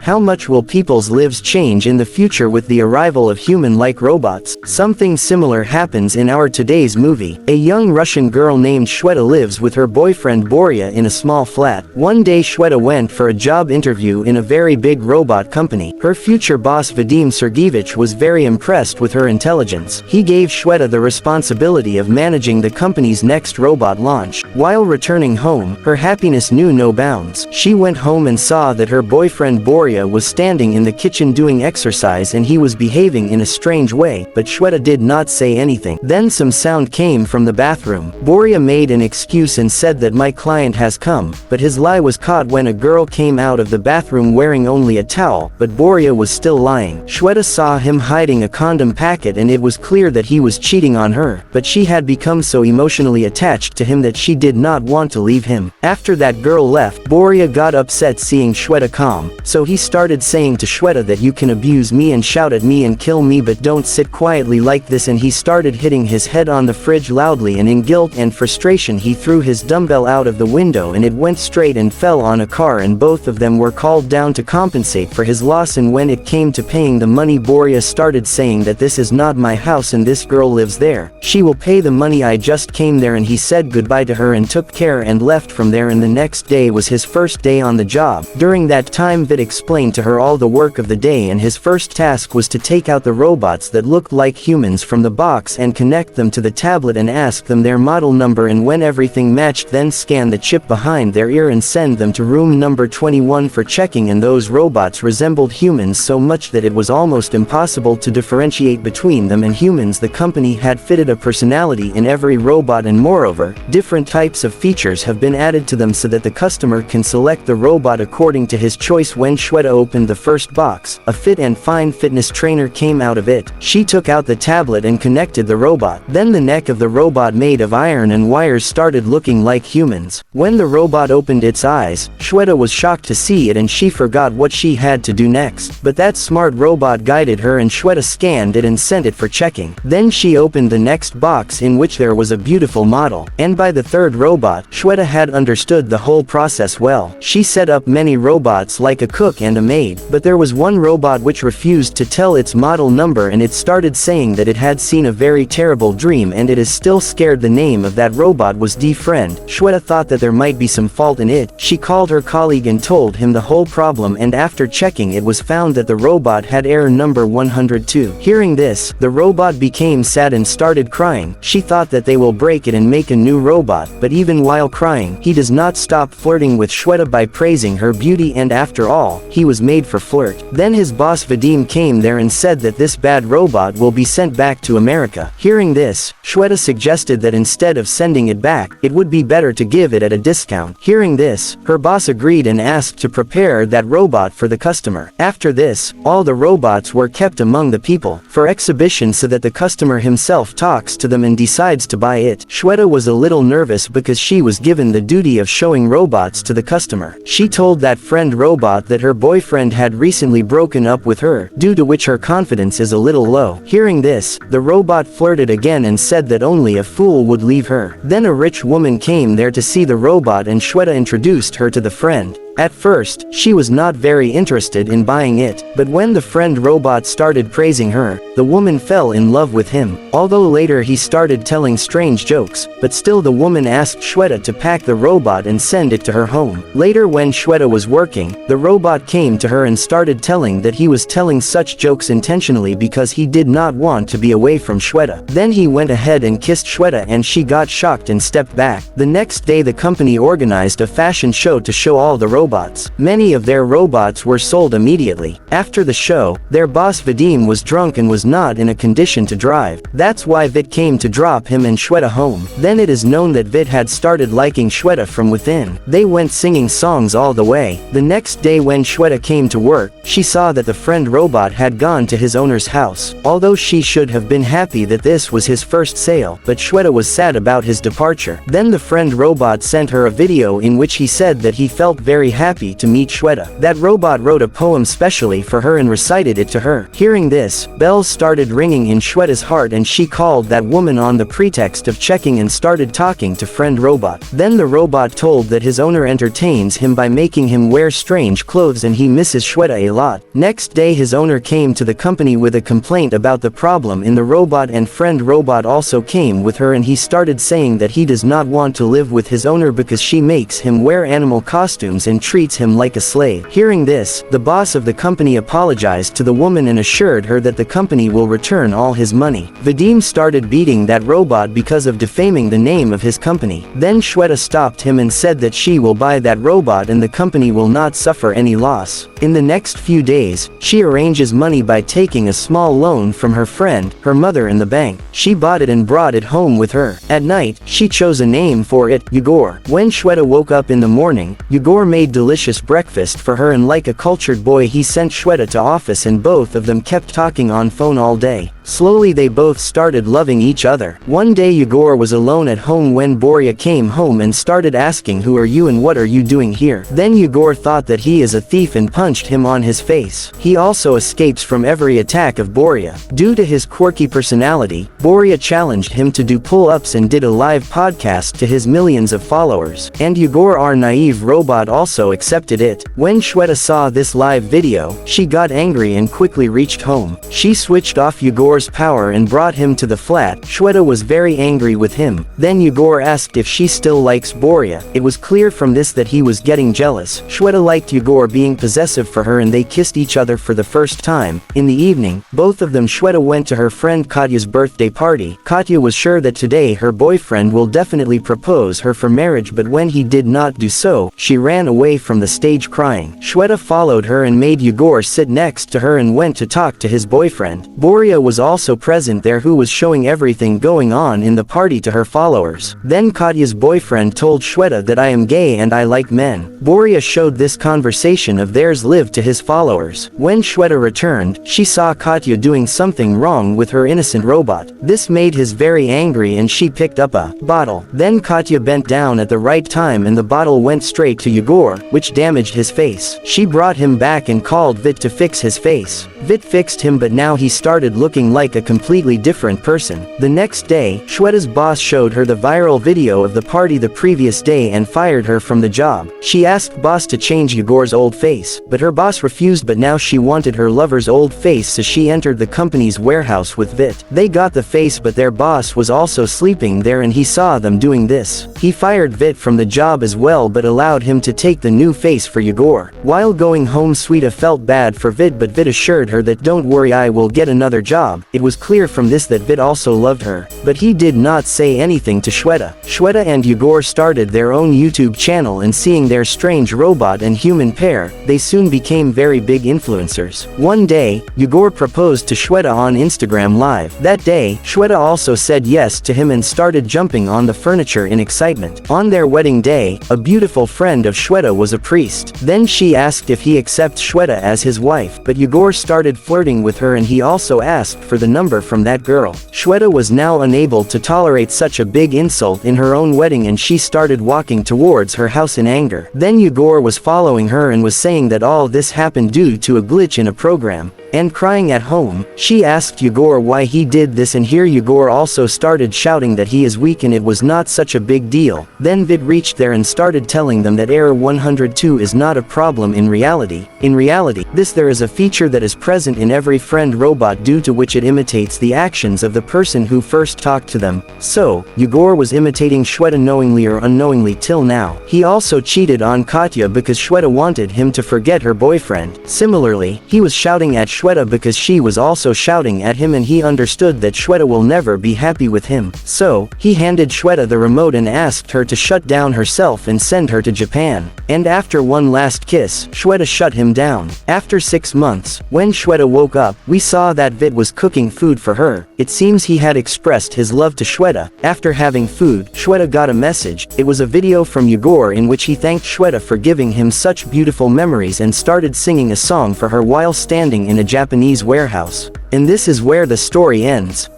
How much will people's lives change in the future with the arrival of human-like robots? Something similar happens in our today's movie. A young Russian girl named Shweta lives with her boyfriend Borya in a small flat. One day Shweta went for a job interview in a very big robot company. Her future boss Vadim Sergeyevich was very impressed with her intelligence. He gave Shweta the responsibility of managing the company's next robot launch. While returning home, her happiness knew no bounds. She went home and saw that her boyfriend Borya was standing in the kitchen doing exercise and he was behaving in a strange way, but Shweta did not say anything. Then some sound came from the bathroom. Borya made an excuse and said that my client has come, but his lie was caught when a girl came out of the bathroom wearing only a towel, but Borya was still lying. Shweta saw him hiding a condom packet and it was clear that he was cheating on her, but she had become so emotionally attached to him that she did not want to leave him. After that girl left, Borya got upset seeing Shweta calm, so he started saying to Shweta that you can abuse me and shout at me and kill me but don't sit quietly like this, and he started hitting his head on the fridge loudly, and in guilt and frustration he threw his dumbbell out of the window and it went straight and fell on a car, and both of them were called down to compensate for his loss. And when it came to paying the money, Borya started saying that this is not my house and this girl lives there. She will pay the money, I just came there, and he said goodbye to her and took care and left from there, and the next day was his first day on the job. During that time Vid explained to her all the work of the day, and his first task was to take out the robots that looked like humans from the box and connect them to the tablet and ask them their model number, and when everything matched then scan the chip behind their ear and send them to room number 21 for checking. And those robots resembled humans so much that it was almost impossible to differentiate between them and humans. The company had fitted a personality in every robot, and moreover, different types of features have been added to them so that the customer can select the robot according to his choice. When Shweta opened the first box, a fit and fine fitness trainer came out of it. She took out the tablet and connected the robot. Then the neck of the robot made of iron and wires started looking like humans. When the robot opened its eyes, Shweta was shocked to see it and she forgot what she had to do next. But that smart robot guided her and Shweta scanned it and sent it for checking. Then she opened the next box in which there was a beautiful model. And by the third robot, Shweta had understood the whole process well. She set up many robots like a cook and a maid, but there was one robot which refused to tell its model number, and it started saying that it had seen a very terrible dream and it is still scared. The name of that robot was D-Friend. Shweta thought that there might be some fault in it. She called her colleague and told him the whole problem, and after checking it was found that the robot had error number 102. Hearing this, the robot became sad and started crying. She thought that they will break it and make a new robot, but even while crying, he does not stop flirting with Shweta by praising her beauty, and after all, he was made for flirt. Then his boss Vadim came there and said that this bad robot will be sent back to America. Hearing this, Shweta suggested that instead of sending it back, it would be better to give it at a discount. Hearing this, her boss agreed and asked to prepare that robot for the customer. After this, all the robots were kept among the people for exhibition so that the customer himself talks to them and decides to buy it. Shweta was a little nervous because she was given the duty of showing robots to the customer. She told that friend robot that her boyfriend had recently broken up with her, due to which her confidence is a little low. Hearing this, the robot flirted again and said that only a fool would leave her. Then a rich woman came there to see the robot and Shweta introduced her to the friend. At first, she was not very interested in buying it, but when the friend robot started praising her, the woman fell in love with him. Although later he started telling strange jokes, but still the woman asked Shweta to pack the robot and send it to her home. Later when Shweta was working, the robot came to her and started telling that he was telling such jokes intentionally because he did not want to be away from Shweta. Then he went ahead and kissed Shweta and she got shocked and stepped back. The next day the company organized a fashion show to show all the robots. Many of their robots were sold immediately. After the show, their boss Vadim was drunk and was not in a condition to drive. That's why Vit came to drop him and Shweta home. Then it is known that Vit had started liking Shweta from within. They went singing songs all the way. The next day when Shweta came to work, she saw that the friend robot had gone to his owner's house. Although she should have been happy that this was his first sale, but Shweta was sad about his departure. Then the friend robot sent her a video in which he said that he felt very happy to meet Shweta. That robot wrote a poem specially for her and recited it to her. Hearing this, bells started ringing in Shweta's heart and she called that woman on the pretext of checking and started talking to friend robot. Then the robot told that his owner entertains him by making him wear strange clothes and he misses Shweta a lot. Next day his owner came to the company with a complaint about the problem in the robot, and friend robot also came with her and he started saying that he does not want to live with his owner because she makes him wear animal costumes and treats him like a slave. Hearing this, the boss of the company apologized to the woman and assured her that the company will return all his money. Vadim started beating that robot because of defaming the name of his company. Then Shweta stopped him and said that she will buy that robot and the company will not suffer any loss. In the next few days, she arranges money by taking a small loan from her friend, her mother, in the bank. She bought it and brought it home with her. At night, she chose a name for it, Yegor. When Shweta woke up in the morning, Yegor made delicious breakfast for her and like a cultured boy he sent Shweta to office and both of them kept talking on phone all day. Slowly they both started loving each other. One day Yegor was alone at home when Boria came home and started asking, "Who are you and what are you doing here?" Then Yegor thought that he is a thief and punched him on his face. He also escapes from every attack of Boria. Due to his quirky personality, Boria challenged him to do pull-ups and did a live podcast to his millions of followers. And Yegor, our naive robot, also accepted it. When Shweta saw this live video, she got angry and quickly reached home. She switched off Yegor's power and brought him to the flat. Shweta was very angry with him. Then Yegor asked if she still likes Boria. It was clear from this that he was getting jealous. Shweta liked Yegor being possessive for her and they kissed each other for the first time. In the evening, both of them, Shweta went to her friend Katya's birthday party. Katya was sure that today her boyfriend will definitely propose her for marriage, but when he did not do so, she ran away from the stage crying. Shweta followed her and made Yegor sit next to her and went to talk to his boyfriend. Boria was also present there, who was showing everything going on in the party to her followers. Then Katya's boyfriend told Shweta that I am gay and I like men. Boria showed this conversation of theirs live to his followers. When Shweta returned, she saw Katya doing something wrong with her innocent robot. This made his very angry and she picked up a bottle. Then Katya bent down at the right time and the bottle went straight to Yegor, which damaged his face. She brought him back and called Vit to fix his face. Vit fixed him, but now he started looking like a completely different person. The next day, Shweta's boss showed her the viral video of the party the previous day and fired her from the job. She asked boss to change Yegor's old face, but her boss refused, but now she wanted her lover's old face, so she entered the company's warehouse with Vit. They got the face, but their boss was also sleeping there and he saw them doing this. He fired Vit from the job as well but allowed him to take the new face for Yegor. While going home, Shweta felt bad for Vit, but Vit assured her that don't worry, I will get another job. It was clear from this that Vit also loved her, but he did not say anything to Shweta. Shweta and Yegor started their own YouTube channel, and seeing their strange robot and human pair, they soon became very big influencers. One day, Yegor proposed to Shweta on Instagram Live. That day, Shweta also said yes to him and started jumping on the furniture in excitement. On their wedding day, a beautiful friend of Shweta was a priest. Then she asked if he accepts Shweta as his wife, but Yegor started flirting with her and he also asked for the number from that girl. Shweta was now unable to tolerate such a big insult in her own wedding and she started walking towards her house in anger. Then Yegor was following her and was saying that all this happened due to a glitch in a program. And crying at home, she asked Yegor why he did this, and here Yegor also started shouting that he is weak and it was not such a big deal. Then Vit reached there and started telling them that error 102 is not a problem in reality. In reality, there is a feature that is present in every friend robot due to which it imitates the actions of the person who first talked to them. So, Yegor was imitating Shweta knowingly or unknowingly till now. He also cheated on Katya because Shweta wanted him to forget her boyfriend. Similarly, he was shouting at Shweta because she was also shouting at him and he understood that Shweta will never be happy with him. So, he handed Shweta the remote and asked her to shut down herself and send her to Japan. And after one last kiss, Shweta shut him down. After 6 months, when Shweta woke up, we saw that Vit was cooking food for her. It seems he had expressed his love to Shweta. After having food, Shweta got a message. It was a video from Yegor in which he thanked Shweta for giving him such beautiful memories and started singing a song for her while standing in a Japanese warehouse. And this is where the story ends.